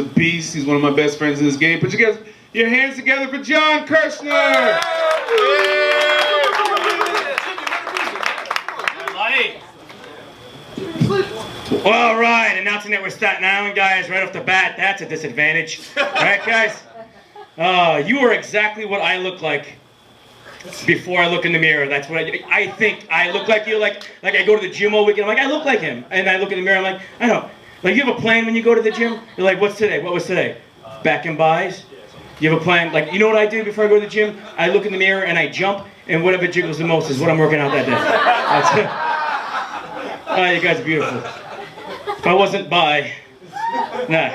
The beast. He's one of my best friends in this game. Put your hands together for John Kurschner. All right, announcing that we're Staten Island guys right off the bat. That's a disadvantage. All right, guys. You are exactly what I look like before I look in the mirror. That's what I think I look like you. Like I go to the gym all weekend. I'm like, I look like him. And I look in the mirror. I'm like, I know. Like, you have a plan when you go to the gym? You're like, what's today? What was today? Back and buys? You have a plan? Like, you know what I do before I go to the gym? I look in the mirror and I jump, and whatever jiggles the most is what I'm working out that day. That's it. Oh, you guys are beautiful. If I wasn't bi, nah.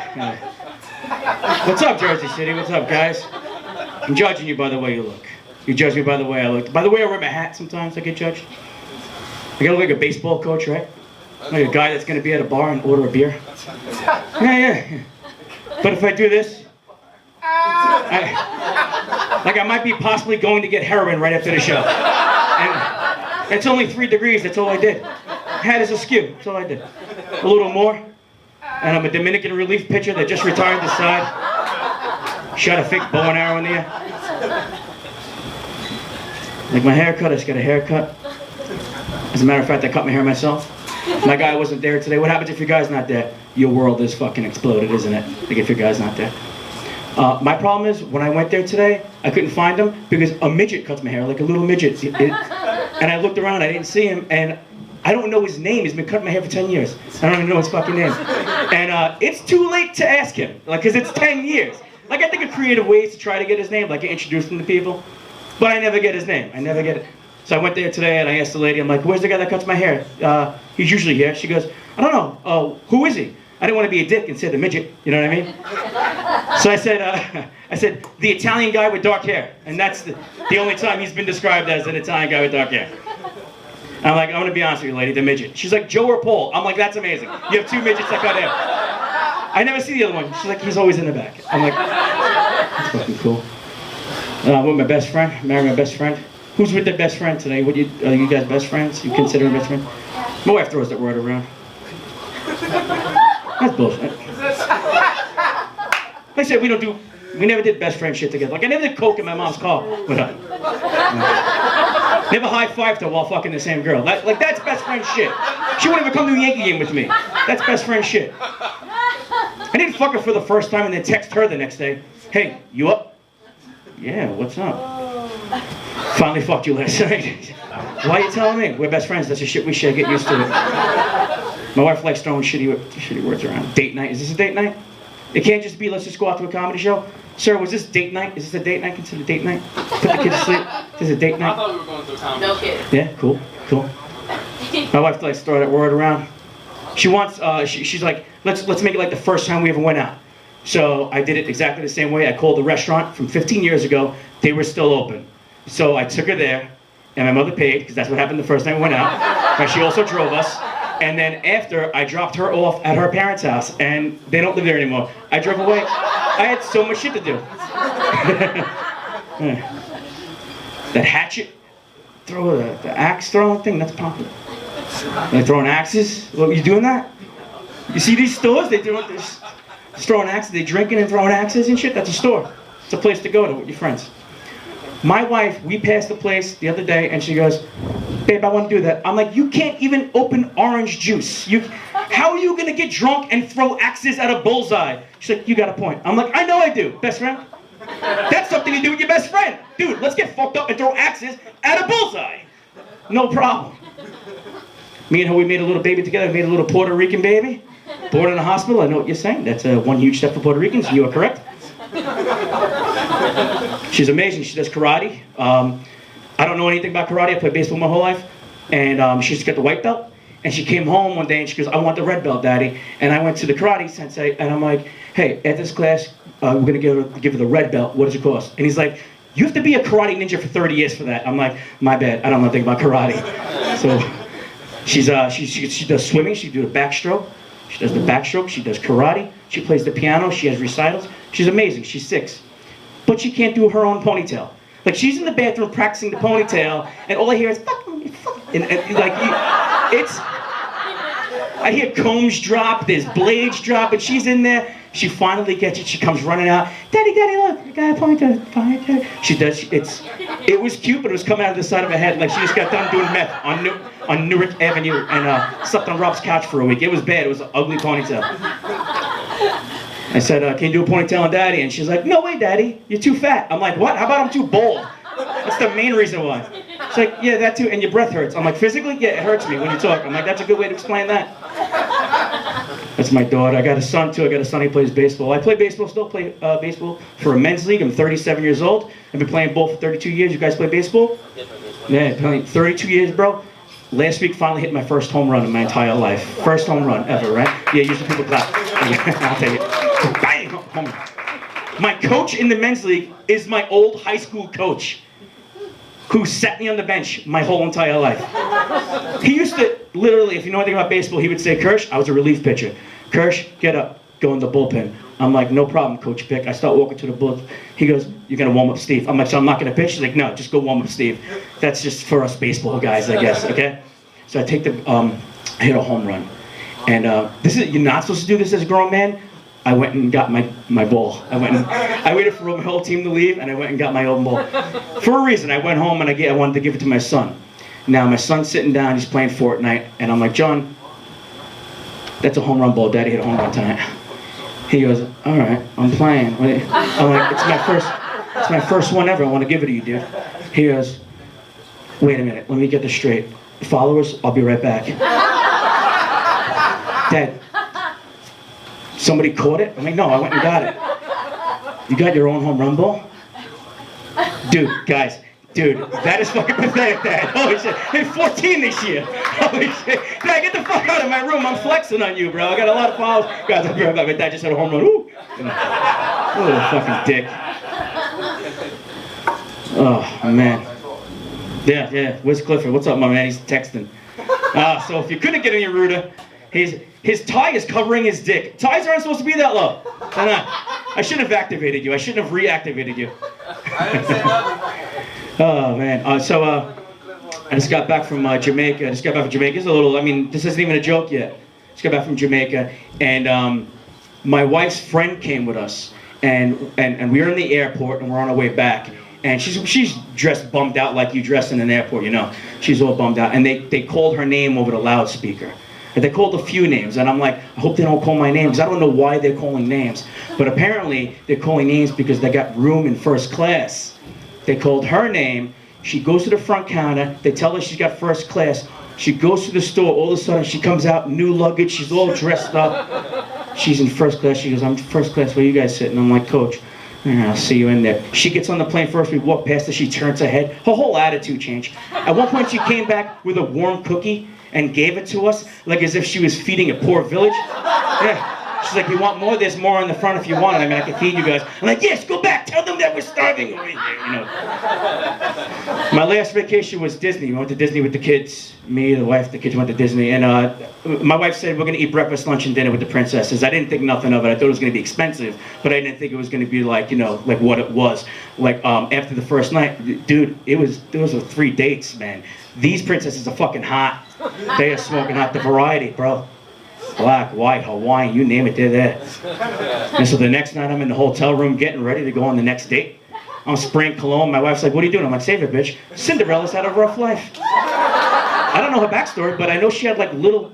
What's up, Jersey City? What's up, guys? I'm judging you by the way you look. You judge me by the way I look. By the way I wear my hat sometimes, I get judged. I gotta look like a baseball coach, right? Like a guy that's gonna be at a bar and order a beer. Yeah. But if I do this, I might be possibly going to get heroin right after the show. And it's only 3 degrees, that's all I did. Hat is askew, that's all I did. A little more, and I'm a Dominican relief pitcher that just retired this side. Shot a fake bow and arrow in the air. Like my haircut, I just got a haircut. As a matter of fact, I cut my hair myself. My guy wasn't there today. What happens if your guy's not there? Your world is fucking exploded, isn't it? Like if your guy's not there. My problem is, when I went there today, I couldn't find him because a midget cuts my hair, like a little midget. And I looked around, I didn't see him, and I don't know his name. He's been cutting my hair for 10 years. I don't even know his fucking name. And it's too late to ask him, like, because it's 10 years. Like, I think of creative ways to try to get his name, like I introduce him to people, but I never get his name. I never get it. So I went there today and I asked the lady, I'm like, where's the guy that cuts my hair? He's usually here. She goes, I don't know. Who is he? I didn't want to be a dick and say the midget, you know what I mean? So I said, the Italian guy with dark hair. And that's the only time he's been described as an Italian guy with dark hair. And I'm like, I'm gonna be honest with you, lady, the midget. She's like, Joe or Paul? I'm like, that's amazing. You have 2 midgets that cut hair. I never see the other one. She's like, he's always in the back. I'm like, that's fucking cool. With my best friend, married my best friend. Who's with their best friend today? Are you guys best friends? You consider him best friend? My wife throws that word around. That's bullshit. Like I said, we never did best friend shit together. Like I never did coke in my mom's car with her. Never high-fived her while fucking the same girl. Like that's best friend shit. She wouldn't even come to a Yankee game with me. That's best friend shit. I didn't fuck her for the first time and then text her the next day. Hey, you up? Yeah, what's up? Finally fucked you last night. Why are you telling me? We're best friends. That's the shit we share. Get used to it. My wife likes throwing shitty words around. Date night. Is this a date night? It can't just be, let's just go out to a comedy show. Sir, was this date night? Is this a date night? Consider date night? Put the kids to sleep. This is a date night? I thought we were going to a comedy show. No kidding. Yeah, cool. My wife likes to throw that word around. She wants, she's like, let's make it like the first time we ever went out. So I did it exactly the same way. I called the restaurant from 15 years ago. They were still open. So I took her there, and my mother paid, because that's what happened the first time we went out. And she also drove us. And then after, I dropped her off at her parents' house, and they don't live there anymore. I drove away. I had so much shit to do. That hatchet, the axe throwing thing, that's popular. They're throwing axes. What, you doing that? You see these stores? They're throwing axes. They're drinking and throwing axes and shit. That's a store. It's a place to go to with your friends. My wife, we passed the place the other day, and she goes, babe, I want to do that. I'm like, you can't even open orange juice. How are you going to get drunk and throw axes at a bullseye? She's like, you got a point. I'm like, I know I do, best friend. That's something to do with your best friend. Dude, let's get fucked up and throw axes at a bullseye. No problem. Me and her, we made a little baby together. We made a little Puerto Rican baby. Born in a hospital. I know what you're saying. That's one huge step for Puerto Ricans. You are correct. She's amazing. She does karate. I don't know anything about karate. I played baseball my whole life. And she just got the white belt. And she came home one day and she goes, I want the red belt, Daddy. And I went to the karate sensei and I'm like, hey, at this class, we're going to give her the red belt. What does it cost? And he's like, you have to be a karate ninja for 30 years for that. I'm like, my bad. I don't know anything about karate. So she does swimming. She do the backstroke. She does the backstroke. She does karate. She plays the piano. She has recitals. She's amazing. She's 6. But she can't do her own ponytail. Like, she's in the bathroom practicing the ponytail, and all I hear is, I hear combs drop, there's blades drop, and she's in there. She finally gets it. She comes running out. Daddy, look, I got a ponytail. She does. It was cute, but it was coming out of the side of her head like she just got done doing meth on Newark Avenue and slept on Rob's couch for a week. It was bad. It was an ugly ponytail. I said, can you do a ponytail on Daddy? And she's like, no way, Daddy. You're too fat. I'm like, what? How about I'm too bald? That's the main reason why. She's like, yeah, that too. And your breath hurts. I'm like, physically? Yeah, it hurts me when you talk. I'm like, that's a good way to explain that. That's my daughter. I got a son too. I got a son who plays baseball. I play baseball, still play baseball for a men's league. I'm 37 years old. I've been playing ball for 32 years. You guys play baseball? Yeah, playing 32 years, bro. Last week finally hit my first home run in my entire life. First home run ever, right? Yeah, usually people clap. I'll take it. Bang! Home run. My coach in the men's league is my old high school coach who sat me on the bench my whole entire life. He used to, literally, if you know anything about baseball, he would say, Kirsch, I was a relief pitcher. Kirsch, get up, go in the bullpen. I'm like, no problem, Coach Pick. I start walking to the bullpen. He goes, you're going to warm up Steve. I'm like, so I'm not going to pitch? He's like, no, just go warm up Steve. That's just for us baseball guys, I guess, okay? So I take the, I hit a home run. And you're not supposed to do this as a grown man. I went and got my ball. I waited for my whole team to leave, and I went and got my own ball. For a reason, I went home and I wanted to give it to my son. Now my son's sitting down, he's playing Fortnite, and I'm like, John, that's a home run ball. Daddy hit a home run tonight. He goes, all right, I'm playing. I'm like, it's my first one ever. I want to give it to you, dude. He goes, wait a minute, let me get this straight. Followers, I'll be right back. Dad, somebody caught it? I'm like, no, I went and got it. You got your own home run ball? Dude, guys, that is fucking pathetic, Dad. Holy shit. Hit 14 this year. Holy shit. Dad, get the fuck out of my room. I'm flexing on you, bro. I got a lot of followers. Guys, I'll be right back. My dad just hit a home run. Ooh. Little fucking dick. Oh, man. Yeah. Where's Clifford? What's up, my man? He's texting. So if you couldn't get any ruder, his tie is covering his dick. Ties aren't supposed to be that low. They're not. I shouldn't have activated you. I shouldn't have reactivated you. I didn't say nothing. Oh, man. I just got back from Jamaica. This is a little, this isn't even a joke yet. Just got back from Jamaica, and my wife's friend came with us, and we were in the airport, and we're on our way back. And she's dressed bummed out like you dress in an airport, you know. She's all bummed out. And they called her name over the loudspeaker. And they called a few names. And I'm like, I hope they don't call my name, because I don't know why they're calling names. But apparently, they're calling names because they got room in first class. They called her name. She goes to the front counter. They tell her she's got first class. She goes to the store. All of a sudden, she comes out, new luggage. She's all dressed up. She's in first class. She goes, I'm first class. Where you guys sitting? I'm like, Coach, I'll see you in there. She gets on the plane first. We walk past her. She turns her head. Her whole attitude changed. At one point, she came back with a warm cookie and gave it to us, like as if she was feeding a poor village. Yeah. She's like, you want more? There's more in the front if you want it. I can feed you guys. I'm like, yes, go back. Tell them that we're starving over here, you know. My last vacation was Disney. We went to Disney with the kids. Me, the wife, the kids went to Disney. And my wife said, we're going to eat breakfast, lunch, and dinner with the princesses. I didn't think nothing of it. I thought it was going to be expensive, but I didn't think it was going to be like, you know, like what it was. Like after the first night, dude, there was 3 dates, man. These princesses are fucking hot. They are smoking hot. The variety, bro. Black, white, Hawaiian, you name it, they're there. And so the next night I'm in the hotel room getting ready to go on the next date. I'm spraying cologne. My wife's like, what are you doing? I'm like, save it, bitch. Cinderella's had a rough life. I don't know her backstory, but I know she had like little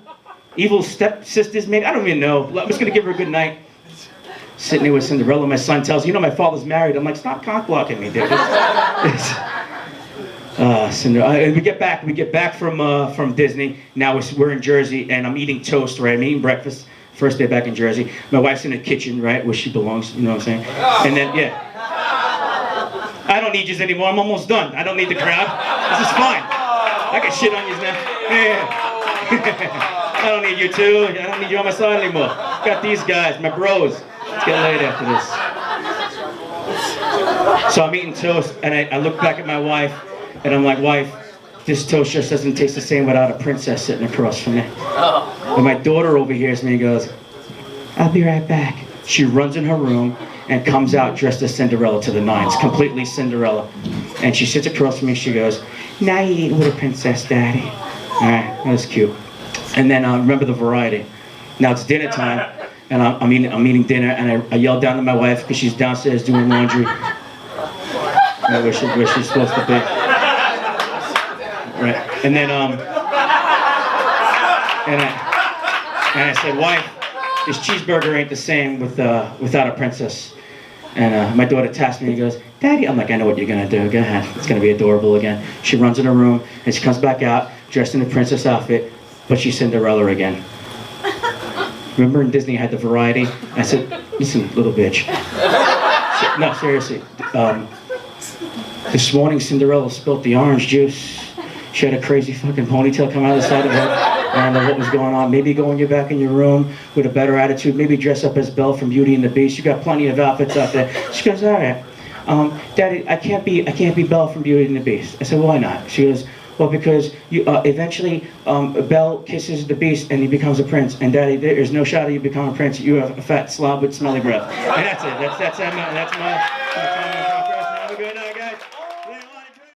evil stepsisters maybe. I don't even know. I'm just going to give her a good night. Sitting there with Cinderella. My son tells me, you know, my father's married. I'm like, stop cock blocking me, dude. Cinderella. We get back from Disney. Now we're in Jersey, and I'm eating toast, right? I'm eating breakfast. First day back in Jersey. My wife's in the kitchen, right, where she belongs. You know what I'm saying? And then, yeah. I don't need yous anymore. I'm almost done. I don't need the crowd. This is fine. I can shit on yous now. Yeah. I don't need you two. I don't need you on my side anymore. Got these guys, my bros. Let's get laid after this. So I'm eating toast, and I look back at my wife. And I'm like, wife, this toast just doesn't taste the same without a princess sitting across from me. And my daughter overhears me and goes, I'll be right back. She runs in her room and comes out dressed as Cinderella to the nines, completely Cinderella. And she sits across from me, she goes, now you eating with a princess, Daddy. All right, that was cute. And then remember the variety. Now it's dinner time. and I'm eating dinner, and I yell down to my wife because she's downstairs doing laundry. Where she's supposed to be. Right. And then and I said, wife, this cheeseburger ain't the same without a princess. And my daughter taps me and goes, Daddy. I'm like, I know what you're gonna do. Go ahead. It's gonna be adorable again. She runs in her room and she comes back out dressed in a princess outfit, but she's Cinderella again. Remember in Disney I had the variety? I said, listen, little bitch. No, seriously. This morning Cinderella spilt the orange juice. She had a crazy fucking ponytail come out of the side of her. I don't know what was going on. Maybe go and get back in your room with a better attitude. Maybe dress up as Belle from Beauty and the Beast. You got plenty of outfits out there. She goes, all right. Daddy, I can't be Belle from Beauty and the Beast. I said, why not? She goes, well, because you eventually Belle kisses the Beast and he becomes a prince. And Daddy, there's no shot of you becoming a prince. You have a fat slob with smelly breath. And that's it. That's my